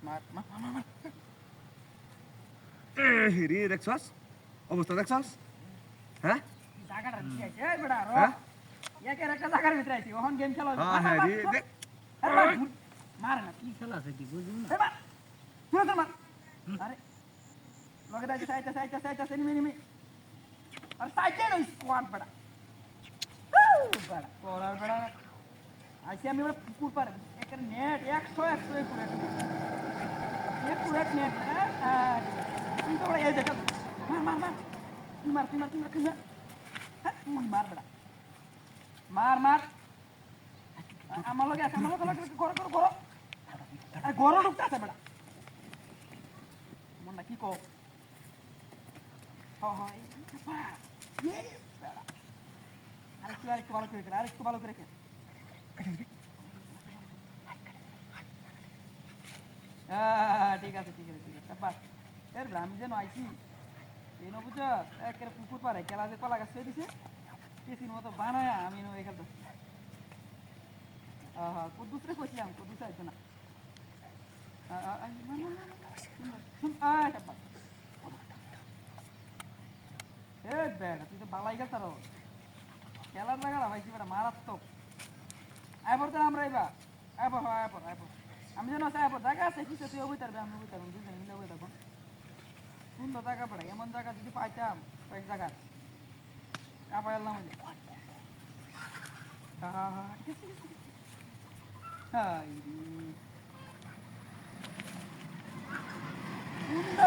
মার মার মার মার রে দেখছস অবস্থা দেখছস হ্যাঁ জায়গাটা দিতে আইছে এই বেটা রো হ্যাঁ একের একটা জায়গার ভিতরে আইছি ওহন গেম খেলা হ্যাঁ হ্যাঁ রে দেখ মার না কি খেলা আছে কি বুঝুন না এই মার তুই তো মার আরে লগে দাইছে সাইটা নিমি নিমি আরে সাইটা নই স্কোয়াড বেটা বেটা পড়ার বেটা আইছি আমি বেটা পুকুর পারে একের নেট 100 এ পুরো এক নেট হ্যাঁ তুই তো এই দেখা মার তুই মার হ্যাঁ তুই মার বেটা মার আমার লগে আছে আমার লগে করো আরে গরো ঢুকতেছে বেটা মনটা কি কো হয় বেটা আরেকটু ভালো করে খেল ঠিক আছে বাস এর আমি যেন আইছি এই নবুঝ একের পুকুর পারে খেলা যে কলা গাছ দিছে কেসির মতো বানায় আমি খেলতেছি কুদ্দুসরে কইছিলাম কুদ্দুস আইতো না বেড়া তুই তো বালাই গেল তার খেলার লাগা ভাইছি বেড়া মারাত্মক আইপর তো আমরা আইপর আমি যেন আইপর জায়গা আছে কিছু তুই বই তারবে আমি বই তারবো দুজন মিলে বই থাকবো সুন্দর জায়গা পড়ে এমন জায়গা যদি পাইতাম কয়েক জায়গা পাইলাম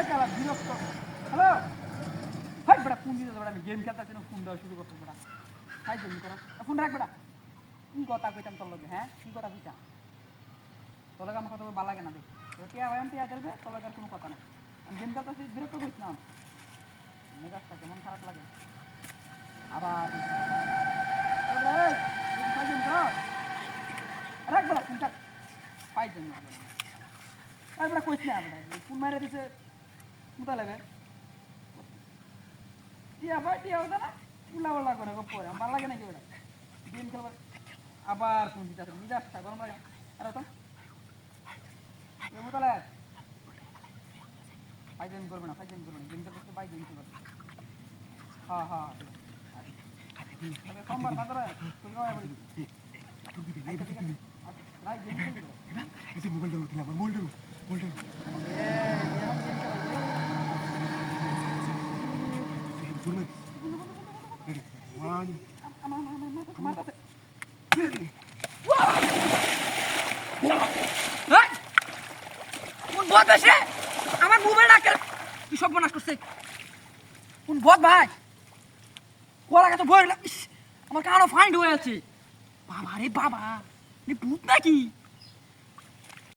খেলা বিরক্ত হ্যালো হাই বেটা ফোন দিতে বেটা আমি গেম খেলতেছি না ফোন দেওয়া শুরু করতে বেটা হাই গেম করা ফোন রাখ বেটা কি কথা কইতাম তোর লগে হ্যাঁ কি কথা কইতাম তোর লগে আমার কথা ভালো লাগে না দেখ টিয়া হয় টিয়া খেলবে তোর লগে আর কোনো কথা না আমি গেম খেলতেছি বিরক্ত করিস না মেজাজটা কেমন খারাপ লাগে আবার রাখ বেটা ফোনটা পাই জন্য বেটা কইস না বেটা ফোন মারে দিছে কোথা লাগে টিয়া ভাই টিয়া হতো না উল্লা করে পরে আমার ভালো লাগে নাকি বেটা গেম খেলবার আবার ফোন দিতে আসে মিজাজটা গরম লাগে আর তো তাহলে ফাইজেন করবে না গেম খেলতে বাইক গেম করবে হ্যাঁ সোমবার বাজারে তুই কবে বলি নাই গেম খেলবে এই মোবাইল দাও কি আমার মোবাইল দাও কোন বদ এসে আমার মোবাইলটা কি সব বনাস করছে কোন বদ ভাই কোলা কাছে বই আমার কারো ফাইন্ড হয়ে আছে বাবা রে বাবা ভূত নাকি